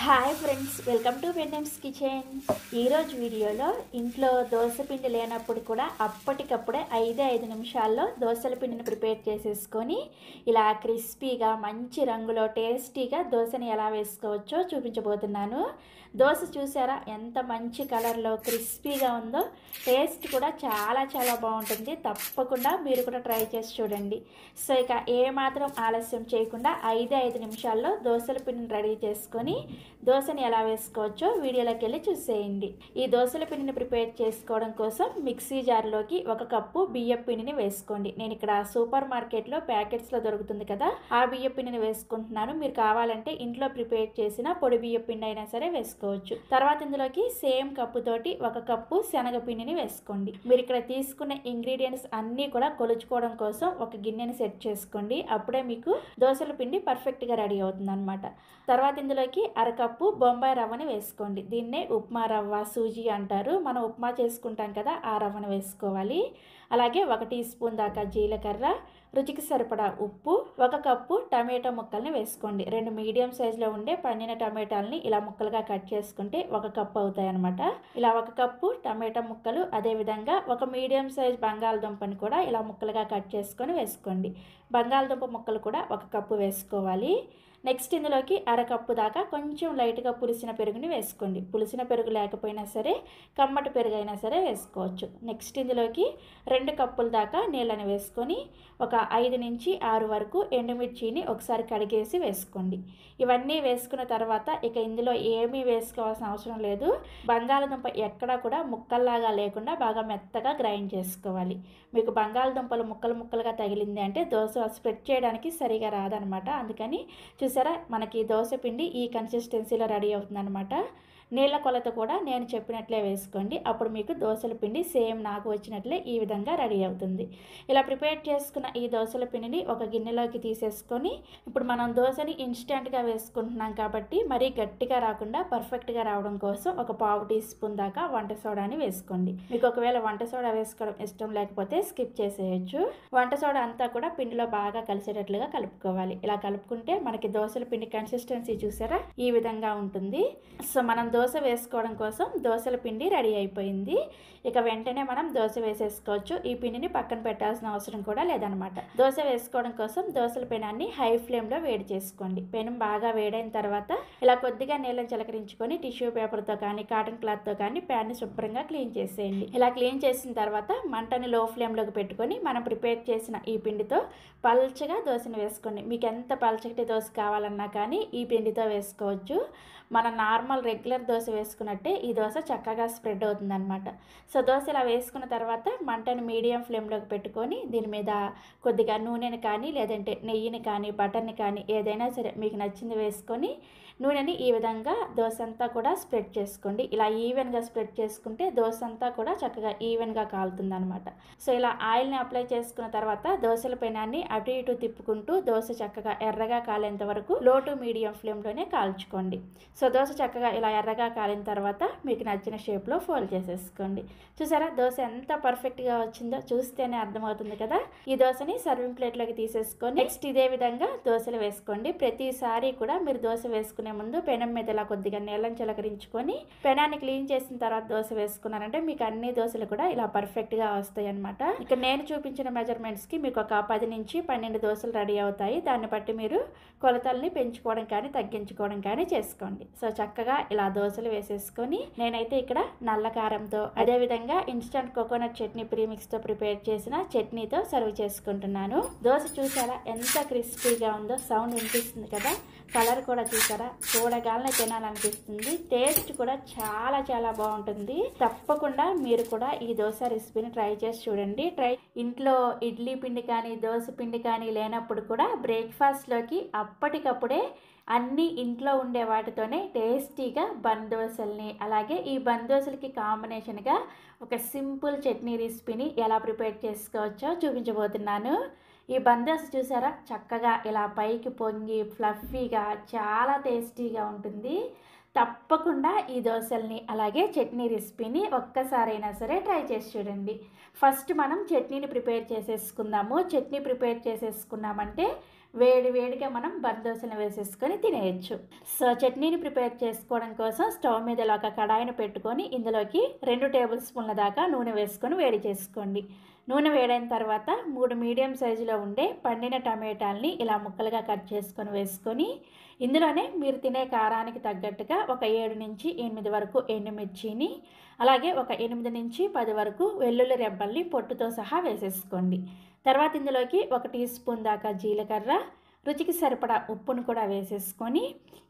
Hi friends, welcome to వెన్నెమ్స్ kitchen. ఈరోజు వీడియోలో ఇంట్లో దోశ పిండి లేనప్పుడు కూడా అప్పటికప్పుడే 5 నిమిషాల్లో దోశల పిండిని ప్రిపేర్ చేసేసుకొని ఇలా క్రిస్పీగా మంచి రంగులో టేస్టీగా దోశని ఎలా వేసుకోవచ్చో చూపించబోతున్నాను. దోశ చూసారా ఎంత మంచి కలర్లో క్రిస్పీగా ఉందో. టేస్ట్ కూడా చాలా చాలా బాగుంటుంది. తప్పకుండా మీరు కూడా ట్రై చేసి చూడండి. సో ఇక ఏమాత్రం ఆలస్యం చేయకుండా 5 నిమిషాల్లో దోశల పిండిని రెడీ చేసుకొని దోశని ఎలా వేసుకోవచ్చో వీడియోలోకి వెళ్ళి చూసేయండి. ఈ దోశల పిండిని ప్రిపేర్ చేసుకోవడం కోసం మిక్సీ జార్లోకి 1 కప్పు బియ్యం పిండిని వేసుకోండి. నేను ఇక్కడ సూపర్ మార్కెట్లో ప్యాకెట్స్లో దొరుకుతుంది కదా, ఆ బియ్యం పిండిని వేసుకుంటున్నాను. మీరు కావాలంటే ఇంట్లో ప్రిపేర్ చేసిన పొడి బియ్యం పిండి అయినా సరే వేసుకోవచ్చు. తర్వాత ఇందులోకి సేమ్ కప్పు తోటి 1 కప్పు శనగపిండిని వేసుకోండి. మీరు ఇక్కడ తీసుకున్న ఇంగ్రీడియంట్స్ అన్నీ కూడా కొలుచుకోవడం కోసం ఒక గిన్నెని సెట్ చేసుకోండి. అప్పుడే మీకు దోశల పిండి పర్ఫెక్ట్గా రెడీ అవుతుంది అనమాట. తర్వాత ఇందులోకి 1 కప్పు బొంబాయి రవ్వని వేసుకోండి. దీన్నే ఉప్మా రవ్వ, సూజీ అంటారు. మనం ఉప్మా చేసుకుంటాం కదా, ఆ రవ్వను వేసుకోవాలి. అలాగే 1 టీ స్పూన్ దాకా జీలకర్ర, రుచికి సరిపడా ఉప్పు, 1 కప్పు టమాటో ముక్కల్ని వేసుకోండి. 2 మీడియం సైజులో ఉండే పండిన టమాటాలని ఇలా ముక్కలుగా కట్ చేసుకుంటే 1 కప్పు అవుతాయి అనమాట. ఇలా 1 కప్పు టమాటో ముక్కలు, అదేవిధంగా 1 మీడియం సైజ్ బంగాళదుంపని కూడా ఇలా ముక్కలుగా కట్ చేసుకొని వేసుకోండి. బంగాళదుంప ముక్కలు కూడా 1 కప్పు వేసుకోవాలి. నెక్స్ట్ ఇందులోకి 1/2 కప్పు దాకా కొంచెం లైట్గా పులిసిన పెరుగుని వేసుకోండి. పులిసిన పెరుగు లేకపోయినా సరే కమ్మటి పెరుగు అయినా సరే వేసుకోవచ్చు. నెక్స్ట్ ఇందులోకి 2 కప్పుల దాకా నీళ్ళని వేసుకొని ఒక 5 నుంచి 6 వరకు ఎండుమిర్చిని ఒకసారి కడిగేసి వేసుకోండి. ఇవన్నీ వేసుకున్న తర్వాత ఇక ఇందులో ఏమీ వేసుకోవాల్సిన అవసరం లేదు. బంగాళదుంప ఎక్కడా కూడా ముక్కల్లాగా లేకుండా బాగా మెత్తగా గ్రైండ్ చేసుకోవాలి. మీకు బంగాళదుంపలు ముక్కలు ముక్కలుగా తగిలింది అంటే దోశ స్ప్రెడ్ చేయడానికి సరిగా రాదనమాట. అందుకని చూసారా, మనకి దోశ పిండి ఈ కన్సిస్టెన్సీలో రెడీ అవుతుందన్నమాట. నీళ్ళ కొలత కూడా నేను చెప్పినట్లే వేసుకోండి. అప్పుడు మీకు దోశల పిండి సేమ్ నాకు వచ్చినట్లే ఈ విధంగా రెడీ అవుతుంది. ఇలా ప్రిపేర్ చేసుకున్న ఈ దోశల పిండిని ఒక గిన్నెలోకి తీసేసుకొని ఇప్పుడు మనం దోశని ఇన్స్టెంట్గా వేసుకుంటున్నాం కాబట్టి మరీ గట్టిగా రాకుండా పర్ఫెక్ట్గా రావడం కోసం ఒక 1/2 టీ స్పూన్ దాకా వంట సోడాని వేసుకోండి. మీకు ఒకవేళ వంట సోడా వేసుకోవడం ఇష్టం లేకపోతే స్కిప్ చేసేయచ్చు. వంట సోడా అంతా కూడా పిండిలో బాగా కలిసేటట్లుగా కలుపుకోవాలి. ఇలా కలుపుకుంటే మనకి దోశల పిండి కన్సిస్టెన్సీ చూసారా ఈ విధంగా ఉంటుంది. సో మనం దోశ వేసుకోవడం కోసం దోశల పిండి రెడీ అయిపోయింది. ఇక వెంటనే మనం దోశ వేసేసుకోవచ్చు. ఈ పిండిని పక్కన పెట్టాల్సిన అవసరం కూడా లేదనమాట. దోశ వేసుకోవడం కోసం దోశల పెనాన్ని హై ఫ్లేమ్లో వేడి చేసుకోండి. పెనం బాగా వేడైన తర్వాత ఇలా కొద్దిగా నీళ్ళని చిలకరించుకొని టిష్యూ పేపర్తో కానీ కాటన్ క్లాత్తో కానీ ప్యాన్ని శుభ్రంగా క్లీన్ చేసేయండి. ఇలా క్లీన్ చేసిన తర్వాత మంటని లో ఫ్లేమ్లోకి పెట్టుకొని మనం ప్రిపేర్ చేసిన ఈ పిండితో పల్చగా దోశని వేసుకోండి. మీకు ఎంత పల్చటి దోశ కావాలన్నా కానీ ఈ పిండితో వేసుకోవచ్చు. మన నార్మల్ రెగ్యులర్ దోశ వేసుకున్నట్టే ఈ దోశ చక్కగా స్ప్రెడ్ అవుతుంది అనమాట. సో దోశ ఇలా వేసుకున్న తర్వాత మంటను మీడియం ఫ్లేమ్లోకి పెట్టుకొని దీని మీద కొద్దిగా నూనెని కానీ లేదంటే నెయ్యిని కానీ బటర్ని కానీ ఏదైనా సరే మీకు నచ్చింది వేసుకొని నూనెని ఈ విధంగా దోశ అంతా కూడా స్ప్రెడ్ చేసుకోండి. ఇలా ఈవెన్గా స్ప్రెడ్ చేసుకుంటే దోశ అంతా కూడా చక్కగా ఈవెన్గా కాలుతుంది అనమాట. సో ఇలా ఆయిల్ని అప్లై చేసుకున్న తర్వాత దోశల పెనాన్ని అటు ఇటు తిప్పుకుంటూ దోశ చక్కగా ఎర్రగా కాలేంత వరకు లో టు మీడియం ఫ్లేమ్లోనే కాల్చుకోండి. సో దోశ చక్కగా ఇలా ఎర్రగా కాలిన తర్వాత మీకు నచ్చిన షేప్లో ఫోల్డ్ చేసేసుకోండి. చూసారా దోశ ఎంత పర్ఫెక్ట్గా వచ్చిందో చూస్తేనే అర్థమవుతుంది కదా. ఈ దోశని సర్వింగ్ ప్లేట్లోకి తీసేసుకొని నెక్స్ట్ ఇదే విధంగా దోశలు వేసుకోండి. ప్రతిసారి కూడా మీరు దోశ వేసుకునే ముందు పెనం మీద ఇలా కొద్దిగా నీళ్ళని చిలకరించుకొని పెనాన్ని క్లీన్ చేసిన తర్వాత దోశ వేసుకున్నారంటే మీకు అన్ని దోశలు కూడా ఇలా పర్ఫెక్ట్గా వస్తాయి అనమాట. ఇక నేను చూపించిన మెజర్మెంట్స్కి మీకు ఒక 10 నుంచి 12 దోశలు రెడీ అవుతాయి. దాన్ని బట్టి మీరు కొలతల్ని పెంచుకోవడం కానీ తగ్గించుకోవడం కానీ చేసుకోండి. సో చక్కగా ఇలా దోశలు వేసేసుకొని నేనైతే ఇక్కడ నల్ల కారంతో అదేవిధంగా ఇన్స్టంట్ కోకోనట్ చట్నీ ప్రీమిక్స్తో ప్రిపేర్ చేసిన చట్నీతో సర్వ్ చేసుకుంటున్నాను. దోశ చూసారా ఎంత క్రిస్పీగా ఉందో, సౌండ్ వినిపిస్తుంది కదా, కలర్ కూడా చూసారా చూడగానే తినాలనిపిస్తుంది. టేస్ట్ కూడా చాలా చాలా బాగుంటుంది. తప్పకుండా మీరు కూడా ఈ దోశ రెసిపీని ట్రై చేసి చూడండి. ఇంట్లో ఇడ్లీ పిండి కానీ దోశ పిండి కానీ లేనప్పుడు కూడా బ్రేక్ఫాస్ట్లోకి అప్పటికప్పుడే అన్నీ ఇంట్లో ఉండే వాటితోనే టేస్టీగా బన్ దోశల్ని అలాగే ఈ బన్ దోశలకి కాంబినేషన్గా ఒక సింపుల్ చట్నీ రెసిపీని ఎలా ప్రిపేర్ చేసుకోవచ్చో చూపించబోతున్నాను. ఈ బన్ దోశ చూసారా చక్కగా ఇలా పైకి పొంగి ఫ్లఫీగా చాలా టేస్టీగా ఉంటుంది. తప్పకుండా ఈ దోశల్ని అలాగే చట్నీ రెసిపీని ఒక్కసారైనా సరే ట్రై చేసి చూడండి. ఫస్ట్ మనం చట్నీని ప్రిపేర్ చేసేసుకుందాము. చట్నీ ప్రిపేర్ చేసేసుకున్నామంటే వేడివేడిగా మనం బందోసలను వేసేసుకొని తినేయచ్చు. సో చట్నీని ప్రిపేర్ చేసుకోవడం కోసం స్టవ్ మీద ఇలా ఒక కడాయిని పెట్టుకొని ఇందులోకి 2 టేబుల్ స్పూన్ల దాకా నూనె వేసుకొని వేడి చేసుకోండి. నూనె వేడైన తర్వాత 3 మీడియం సైజులో ఉండే పండిన టమాటాలని ఇలా ముక్కలుగా కట్ చేసుకొని వేసుకొని ఇందులోనే మీరు తినే కారానికి తగ్గట్టుగా ఒక 7 నుంచి 8 వరకు ఎండుమిర్చిని, అలాగే ఒక 8 నుంచి 10 వరకు వెల్లుల్లి రెబ్బల్ని పొట్టుతో సహా వేసేసుకోండి. తర్వాత ఇందులోకి 1 టీ స్పూన్ దాకా జీలకర్ర, రుచికి సరిపడా ఉప్పును కూడా వేసేసుకొని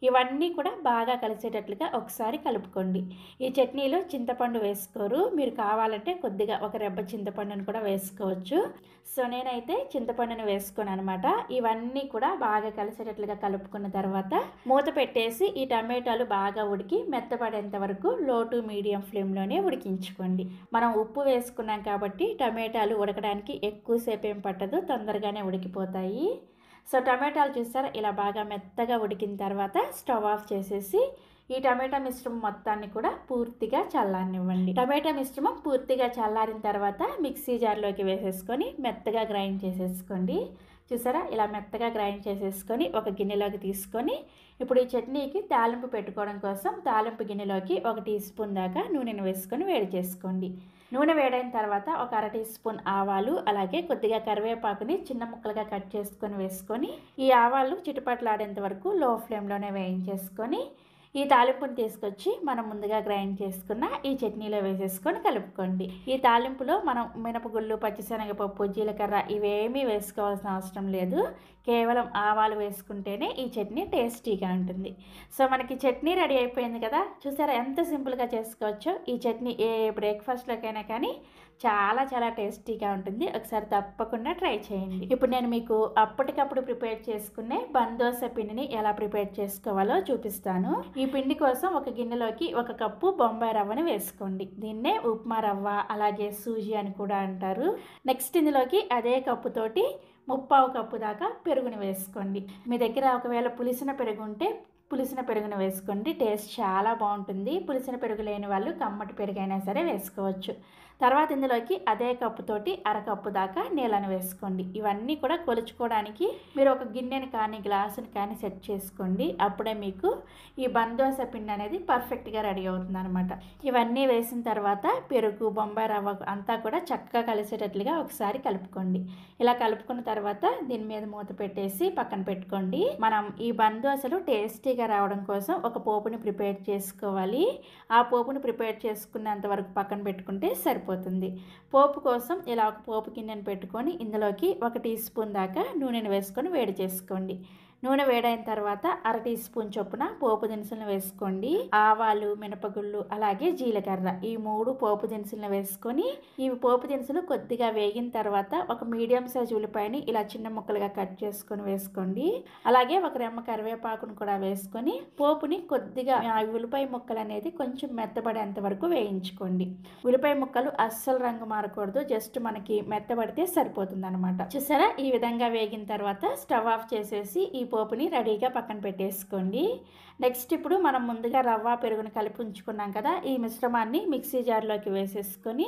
ఇవన్నీ కూడా బాగా కలిసేటట్లుగా ఒకసారి కలుపుకోండి. ఈ చట్నీలో చింతపండు వేసుకోరు, మీరు కావాలంటే కొద్దిగా ఒక రెబ్బ చింతపండును కూడా వేసుకోవచ్చు. సో నేనైతే చింతపండును వేసుకున్నాను అనమాట. ఇవన్నీ కూడా బాగా కలిసేటట్లుగా కలుపుకున్న తర్వాత మూత పెట్టేసి ఈ టమాటాలు బాగా ఉడికి మెత్తపడేంత వరకు లో టు మీడియం ఫ్లేమ్లోనే ఉడికించుకోండి. మనం ఉప్పు వేసుకున్నాం కాబట్టి టమాటాలు ఉడకడానికి ఎక్కువసేపు ఏం పట్టదు, తొందరగానే ఉడికిపోతాయి. సో టమాటాలు చూసారా ఇలా బాగా మెత్తగా ఉడికిన తర్వాత స్టవ్ ఆఫ్ చేసేసి ఈ టమాటా మిశ్రమం మొత్తాన్ని కూడా పూర్తిగా చల్లారనివ్వండి. టమాటా మిశ్రమం పూర్తిగా చల్లారిన తర్వాత మిక్సీ జార్లోకి వేసేసుకొని మెత్తగా గ్రైండ్ చేసేసుకోండి. చూసారా ఇలా మెత్తగా గ్రైండ్ చేసేసుకొని ఒక గిన్నెలోకి తీసుకొని ఇప్పుడు ఈ చట్నీకి తాలింపు పెట్టుకోవడం కోసం తాలింపు గిన్నెలోకి 1 టీ స్పూన్ దాకా నూనెను వేసుకొని వేడి చేసుకోండి. నూనె వేడైన తర్వాత ఒక 1/2 టీ స్పూన్ ఆవాలు, అలాగే కొద్దిగా కరివేపాకుని చిన్న ముక్కలుగా కట్ చేసుకొని వేసుకొని ఈ ఆవాలు చిటపట్లాడేంత వరకు లో ఫ్లేమ్లోనే వేయించేసుకొని ఈ తాలింపుని తీసుకొచ్చి మనం ముందుగా గ్రైండ్ చేసుకున్న ఈ చట్నీలో వేసేసుకొని కలుపుకోండి. ఈ తాలింపులో మనం మినపగుళ్ళు, పచ్చిశనగపప్పు, జీలకర్ర ఇవేమీ వేసుకోవాల్సిన అవసరం లేదు. కేవలం ఆవాలు వేసుకుంటేనే ఈ చట్నీ టేస్టీగా ఉంటుంది. సో మనకి చట్నీ రెడీ అయిపోయింది కదా, చూసారా ఎంత సింపుల్గా చేసుకోవచ్చో. ఈ చట్నీ ఏ బ్రేక్ఫాస్ట్లోకైనా కానీ చాలా చాలా టేస్టీగా ఉంటుంది. ఒకసారి తప్పకుండా ట్రై చేయండి. ఇప్పుడు నేను మీకు అప్పటికప్పుడు ప్రిపేర్ చేసుకునే బందోస పిండిని ఎలా ప్రిపేర్ చేసుకోవాలో చూపిస్తాను. ఈ పిండి కోసం ఒక గిన్నెలోకి 1 కప్పు బొంబాయి రవ్వని వేసుకోండి. దీన్నే ఉప్మా రవ్వ, అలాగే సూజీ అని కూడా అంటారు. నెక్స్ట్ ఇందులోకి అదే కప్పుతోటి 3/4 కప్పు దాకా పెరుగుని వేసుకోండి. మీ దగ్గర ఒకవేళ పులిసిన పెరుగు ఉంటే పులిసిన పెరుగును వేసుకోండి, టేస్ట్ చాలా బాగుంటుంది. పులిసిన పెరుగు లేని వాళ్ళు కమ్మటి పెరుగు అయినా సరే వేసుకోవచ్చు. తర్వాత ఇందులోకి అదే కప్పుతోటి 1/2 కప్పు దాకా నీళ్ళను వేసుకోండి. ఇవన్నీ కూడా కొలుచుకోవడానికి మీరు ఒక గిన్నెని కానీ గ్లాసుని కానీ సెట్ చేసుకోండి. అప్పుడే మీకు ఈ బందోస పిండి అనేది పర్ఫెక్ట్గా రెడీ అవుతుంది అనమాట. ఇవన్నీ వేసిన తర్వాత పెరుగు, బొంబాయి రవ్వ అంతా కూడా చక్కగా కలిసేటట్లుగా ఒకసారి కలుపుకోండి. ఇలా కలుపుకున్న తర్వాత దీని మీద మూత పెట్టేసి పక్కన పెట్టుకోండి. మనం ఈ బందోసలు టేస్టీగా రావడం కోసం ఒక పోపుని ప్రిపేర్ చేసుకోవాలి. ఆ పోపుని ప్రిపేర్ చేసుకున్నంత వరకు పక్కన పెట్టుకుంటే సరిపోతుంది. పోపు కోసం ఇలా ఒక పోపు గిన్నెను పెట్టుకొని ఇందులోకి 1 టీ స్పూన్ దాకా నూనెను వేసుకొని వేడి చేసుకోండి. నూనె వేడైన తర్వాత 1/2 టీ స్పూన్ చొప్పున పోపు దినుసులను వేసుకోండి. ఆవాలు, మినపగుళ్ళు, అలాగే జీలకర్ర ఈ 3 పోపు దినుసులను వేసుకొని ఈ పోపు దినుసులు కొద్దిగా వేగిన తర్వాత ఒక మీడియం సైజ్ ఉల్లిపాయని ఇలా చిన్న ముక్కలుగా కట్ చేసుకొని వేసుకోండి. అలాగే ఒక రెమ్మ కరివేపాకును కూడా వేసుకొని పోపుని కొద్దిగా ఉల్లిపాయ ముక్కలు అనేది కొంచెం మెత్తబడేంత వరకు వేయించుకోండి. ఉల్లిపాయ ముక్కలు అస్సలు రంగు మారకూడదు, జస్ట్ మనకి మెత్తబడితే సరిపోతుంది అనమాట. చూసారా ఈ విధంగా వేగిన తర్వాత స్టవ్ ఆఫ్ చేసేసి ఈ పోపుని రెడీగా పక్కన పెట్టేసుకోండి. నెక్స్ట్ ఇప్పుడు మనం ముందుగా రవ్వ, పెరుగుని కలిపి ఉంచుకున్నాం కదా, ఈ మిశ్రమాన్ని మిక్సీ జార్లోకి వేసేసుకొని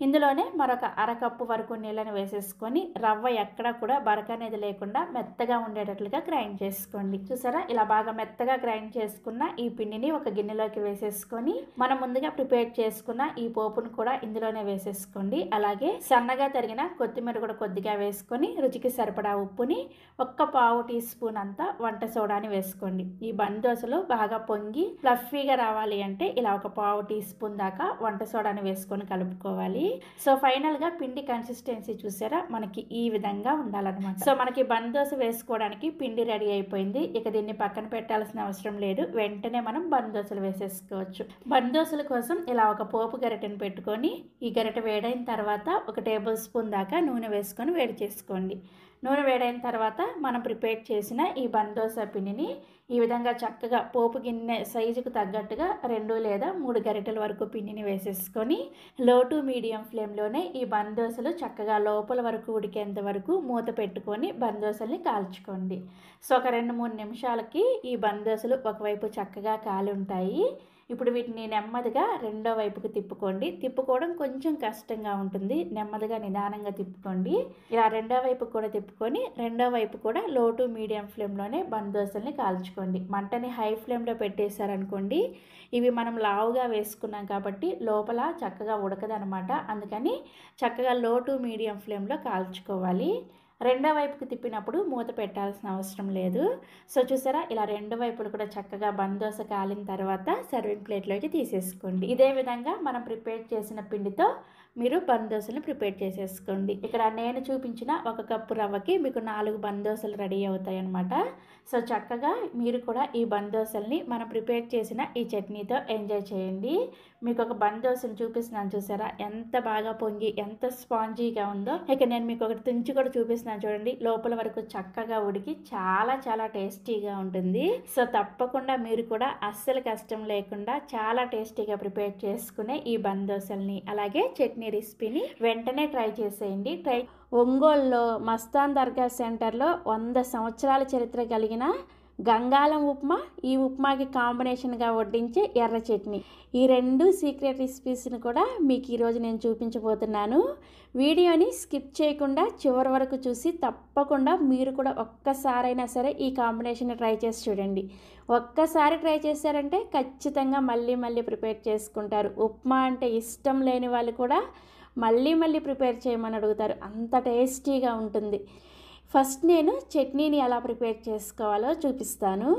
ఇందులోనే మరొక 1/2 కప్పు వరకు నీళ్ళని వేసేసుకొని రవ్వ ఎక్కడ కూడా బరక అనేది లేకుండా మెత్తగా ఉండేటట్లుగా గ్రైండ్ చేసుకోండి. చూసారా ఇలా బాగా మెత్తగా గ్రైండ్ చేసుకున్న ఈ పిండిని ఒక గిన్నెలోకి వేసేసుకొని మనం ముందుగా ప్రిపేర్ చేసుకున్న ఈ పోపును కూడా ఇందులోనే వేసేసుకోండి. అలాగే సన్నగా తరిగిన కొత్తిమీర కూడా కొద్దిగా వేసుకొని రుచికి సరిపడా ఉప్పుని 1/4 టీ స్పూన్ అంతా వంట సోడాని వేసుకోండి. ఈ బందోసలు బాగా పొంగి ఫ్లఫీగా రావాలి అంటే ఇలా 1/4 టీ స్పూన్ దాకా వంట సోడాని వేసుకొని కలుపుకోవాలి. సో ఫైనల్ గా పిండి కన్సిస్టెన్సీ చూసారా మనకి ఈ విధంగా ఉండాలన్నమాట. సో మనకి బందోస వేసుకోవడానికి పిండి రెడీ అయిపోయింది. ఇక దీన్ని పక్కన పెట్టాల్సిన అవసరం లేదు, వెంటనే మనం బందోసలు వేసేసుకోవచ్చు. బందోసల కోసం ఇలా ఒక పోపు గరిటెను పెట్టుకొని ఈ గరిటె వేడైన తర్వాత 1 టేబుల్ స్పూన్ దాకా నూనె వేసుకొని వేడి చేసుకోండి. నూనె వేడైన తర్వాత మనం ప్రిపేర్ చేసిన ఈ బందోస పిండిని ఈ విధంగా చక్కగా పోపు గిన్నె సైజుకు తగ్గట్టుగా 2 లేదా 3 గరిటెల వరకు పిండిని వేసేసుకొని లో టు మీడియం ఫ్లేమ్లోనే ఈ బందోసలు చక్కగా లోపల వరకు ఉడికేంత వరకు మూత పెట్టుకొని బందోసల్ని కాల్చుకోండి. సో ఒక 2-3 నిమిషాలకి ఈ బందోసలు ఒకవైపు చక్కగా కాలి ఉంటాయి. ఇప్పుడు వీటిని నెమ్మదిగా రెండో వైపుకు తిప్పుకోండి. తిప్పుకోవడం కొంచెం కష్టంగా ఉంటుంది, నెమ్మదిగా నిదానంగా తిప్పుకోండి. ఇలా రెండో వైపు కూడా తిప్పుకొని రెండో వైపు కూడా లో టు మీడియం ఫ్లేమ్లోనే బన్ దోశల్ని కాల్చుకోండి. మంటని హై ఫ్లేమ్లో పెట్టేశారనుకోండి, ఇవి మనం లావుగా వేసుకున్నాం కాబట్టి లోపల చక్కగా ఉడకదనమాట. అందుకని చక్కగా లో టు మీడియం ఫ్లేమ్లో కాల్చుకోవాలి. రెండో వైపుకి తిప్పినప్పుడు మూత పెట్టాల్సిన అవసరం లేదు. సో చూసారా, ఇలా రెండు వైపులు కూడా చక్కగా బన్ దోశ కాలిన తర్వాత సర్వింగ్ ప్లేట్లోకి తీసేసుకోండి. ఇదే విధంగా మనం ప్రిపేర్ చేసిన పిండితో మీరు బన్ దోశలు ప్రిపేర్ చేసేసుకోండి. ఇక్కడ నేను చూపించిన 1 కప్పు రవ్వకి మీకు 4 బన్ దోశలు రెడీ అవుతాయి అన్నమాట. సో చక్కగా మీరు కూడా ఈ బన్ దోశల్ని మనం ప్రిపేర్ చేసిన ఈ చట్నీతో ఎంజాయ్ చేయండి. మీకు ఒక బన్ దోశను చూపిస్తున్నాను, చూసారా ఎంత బాగా పొంగి ఎంత స్పాంజీగా ఉందో. ఇక నేను మీకు ఒకటి తుంచి కూడా చూపిస్తున్నాను చూడండి, లోపల వరకు చక్కగా ఉడికి చాలా చాలా టేస్టీగా ఉంటుంది. సో తప్పకుండా మీరు కూడా అస్సలు కష్టం లేకుండా చాలా టేస్టీగా ప్రిపేర్ చేసుకునే ఈ బన్ దోశల్ని అలాగే చట్నీ రెసిపీని వెంటనే ట్రై చేసేయండి. ఒంగోలులో మస్తాన్ దర్గా సెంటర్లో 100 సంవత్సరాల చరిత్ర కలిగిన గంగాలం ఉప్మా, ఈ ఉప్మాకి కాంబినేషన్గా వడ్డించే ఎర్ర చట్నీ, ఈ 2 సీక్రెట్ రెసిపీస్ని కూడా మీకు ఈరోజు నేను చూపించబోతున్నాను. వీడియోని స్కిప్ చేయకుండా చివరి వరకు చూసి తప్పకుండా మీరు కూడా ఒక్కసారైనా సరే ఈ కాంబినేషన్ ట్రై చేసి చూడండి. ఒక్కసారి ట్రై చేశారంటే ఖచ్చితంగా మళ్ళీ మళ్ళీ ప్రిపేర్ చేసుకుంటారు. ఉప్మా అంటే ఇష్టం లేని వాళ్ళు కూడా మళ్ళీ ప్రిపేర్ చేయమని అడుగుతారు, అంత టేస్టీగా ఉంటుంది. ఫస్ట్ నేను చట్నీని ఎలా ప్రిపేర్ చేసుకోవాలో చూపిస్తాను.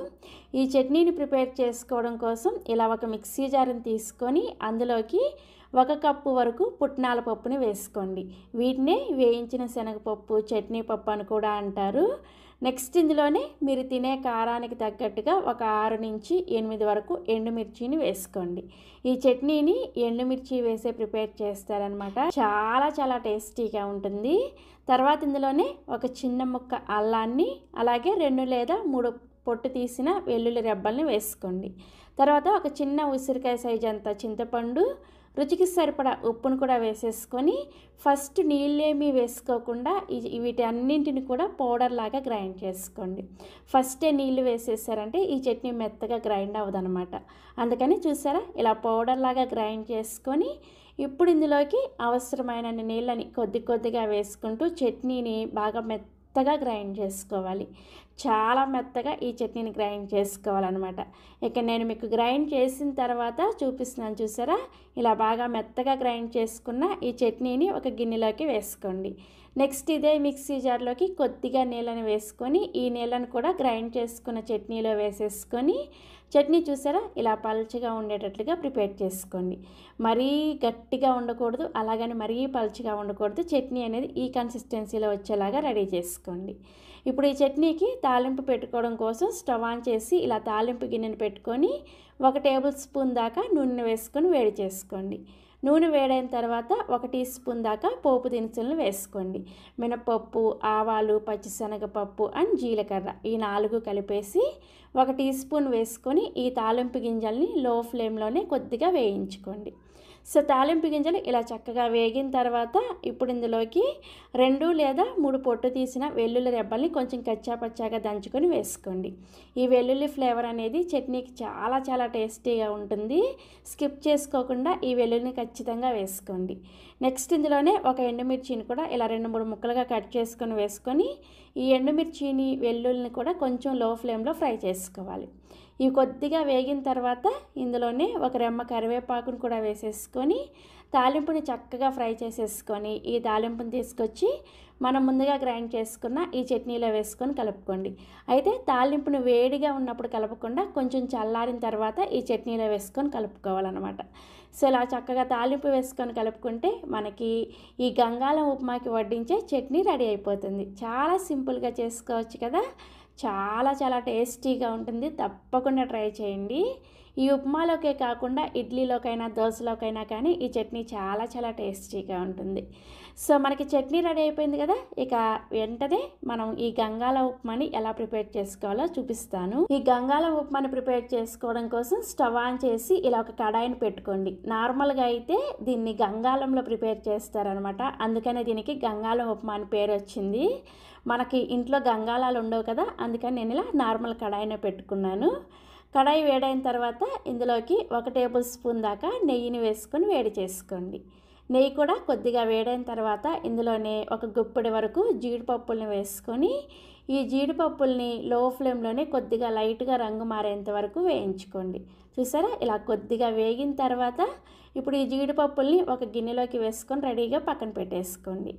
ఈ చట్నీని ప్రిపేర్ చేసుకోవడం కోసం ఇలా ఒక మిక్సీ జార్ని తీసుకొని అందులోకి 1 కప్పు వరకు పుట్నాల పప్పుని వేసుకోండి. వీటిని వేయించిన శనగపప్పు, చట్నీ పప్పు అని కూడా అంటారు. నెక్స్ట్ ఇందులోనే మీరు తినే కారానికి తగ్గట్టుగా ఒక 6 నుంచి 8 వరకు ఎండుమిర్చిని వేసుకోండి. ఈ చట్నీని ఎండుమిర్చి వేసే ప్రిపేర్ చేస్తారనమాట, చాలా చాలా టేస్టీగా ఉంటుంది. తర్వాత ఇందులోనే ఒక చిన్న ముక్క అల్లాన్ని అలాగే 2 లేదా 3 పొట్టు తీసిన వెల్లుల్లి రెబ్బల్ని వేసుకోండి. తర్వాత ఒక చిన్న ఉసిరికాయ సైజ్ అంత చింతపండు, రుచికి సరిపడా ఉప్పును కూడా వేసేసుకొని ఫస్ట్ నీళ్ళేమీ వేసుకోకుండా వీటన్నింటిని కూడా పౌడర్ లాగా గ్రైండ్ చేసుకోండి. ఫస్టే నీళ్ళు వేసేసారంటే ఈ చట్నీ మెత్తగా గ్రైండ్ అవ్వదనమాట. అందుకని చూసారా, ఇలా పౌడర్ లాగా గ్రైండ్ చేసుకొని ఇప్పుడు ఇందులోకి అవసరమైన నీళ్ళని కొద్దిగా వేసుకుంటూ చట్నీని బాగా మెత్తగా గ్రైండ్ చేసుకోవాలి. చాలా మెత్తగా ఈ చట్నీని గ్రైండ్ చేసుకోవాలన్నమాట. ఇక నేను మీకు గ్రైండ్ చేసిన తర్వాత చూపిస్తున్నాను చూసారా, ఇలా బాగా మెత్తగా గ్రైండ్ చేసుకున్న ఈ చట్నీని ఒక గిన్నెలోకి వేసుకోండి. నెక్స్ట్ ఇదే మిక్సీ జార్లోకి కొద్దిగా నీళ్ళని వేసుకొని ఈ నీళ్ళని కూడా గ్రైండ్ చేసుకున్న చట్నీలో వేసేసుకొని చట్నీ చూసారా ఇలా పల్చగా ఉండేటట్లుగా ప్రిపేర్ చేసుకోండి. మరీ గట్టిగా ఉండకూడదు, అలాగని మరీ పల్చగా ఉండకూడదు. చట్నీ అనేది ఈ కన్సిస్టెన్సీలో వచ్చేలాగా రెడీ చేసుకోండి. ఇప్పుడు ఈ చట్నీకి తాలింపు పెట్టుకోవడం కోసం స్టవ్ ఆన్ చేసి ఇలా తాలింపు గిన్నెను పెట్టుకొని 1 టేబుల్ స్పూన్ దాకా నూనె వేసుకొని వేడి చేసుకోండి. నూనె వేడైన తర్వాత 1 టీ స్పూన్ దాకా పోపు దినుసులను వేసుకోండి. మినపప్పు, ఆవాలు, పచ్చిశనగపప్పు అండ్ జీలకర్ర ఈ 4 కలిపేసి 1 టీ స్పూన్ వేసుకొని ఈ తాలింపు గింజల్ని లో ఫ్లేమ్లోనే కొద్దిగా వేయించుకోండి. సో తాలింపు గింజలు ఇలా చక్కగా వేగిన తర్వాత ఇప్పుడు ఇందులోకి 2 లేదా 3 పొట్టు తీసిన వెల్లుల్లి రెబ్బల్ని కొంచెం కచ్చాపచ్చాగా దంచుకొని వేసుకోండి. ఈ వెల్లుల్లి ఫ్లేవర్ అనేది చట్నీకి చాలా చాలా టేస్టీగా ఉంటుంది. స్కిప్ చేసుకోకుండా ఈ వెల్లుల్లిని ఖచ్చితంగా వేసుకోండి. నెక్స్ట్ ఇందులోనే ఒక ఎండుమిర్చిని కూడా ఇలా 2-3 ముక్కలుగా కట్ చేసుకొని వేసుకొని ఈ ఎండుమిర్చిని వెల్లుల్లిని కూడా కొంచెం లో ఫ్లేమ్లో ఫ్రై చేసుకోవాలి. ఇవి కొద్దిగా వేగిన తర్వాత ఇందులోనే ఒక రెమ్మ కరివేపాకును కూడా వేసేసుకొని తాలింపుని చక్కగా ఫ్రై చేసేసుకొని ఈ తాలింపుని తీసుకొచ్చి మనం ముందుగా గ్రైండ్ చేసుకున్న ఈ చట్నీలో వేసుకొని కలుపుకోండి. అయితే తాలింపుని వేడిగా ఉన్నప్పుడు కలపకుండా కొంచెం చల్లారిన తర్వాత ఈ చట్నీలో వేసుకొని కలుపుకోవాలన్నమాట. సో ఇలా చక్కగా తాలింపు వేసుకొని కలుపుకుంటే మనకి ఈ గంగాలం ఉప్మాకి వడ్డించే చట్నీ రెడీ అయిపోతుంది. చాలా సింపుల్గా చేసుకోవచ్చు కదా, చాలా చాలా టేస్టీగా ఉంటుంది. తప్పకుండా ట్రై చేయండి. ఈ ఉప్మాలోకే కాకుండా ఇడ్లీలోకైనా దోశలోకైనా కానీ ఈ చట్నీ చాలా చాలా టేస్టీగా ఉంటుంది. సో మనకి చట్నీ రెడీ అయిపోయింది కదా, ఇక వెంటనే మనం ఈ గంగాలం ఉప్మాని ఎలా ప్రిపేర్ చేసుకోవాలో చూపిస్తాను. ఈ గంగాలం ఉప్మాని ప్రిపేర్ చేసుకోవడం కోసం స్టవ్ ఆన్ చేసి ఇలా ఒక కడాయిని పెట్టుకోండి. నార్మల్గా అయితే దీన్ని గంగాలంలో ప్రిపేర్ చేస్తారనమాట, అందుకనే దీనికి గంగాలం ఉప్మా అని పేరు వచ్చింది. మనకి ఇంట్లో గంగాలాలు ఉండవు కదా, అందుకని నేను ఇలా నార్మల్ కడాయిని పెట్టుకున్నాను. కడాయి వేడైన తర్వాత ఇందులోకి 1 టేబుల్ స్పూన్ దాకా నెయ్యిని వేసుకొని వేడి చేసుకోండి. నెయ్యి కూడా కొద్దిగా వేడైన తర్వాత ఇందులోనే ఒక గుప్పెడి వరకు జీడిపప్పుల్ని వేసుకొని ఈ జీడిపప్పుల్ని లో ఫ్లేమ్లోనే కొద్దిగా లైట్గా రంగు మారేంత వరకు వేయించుకోండి. చూసారా, ఇలా కొద్దిగా వేగిన తర్వాత ఇప్పుడు ఈ జీడిపప్పుల్ని ఒక గిన్నెలోకి వేసుకొని రెడీగా పక్కన పెట్టేసుకోండి.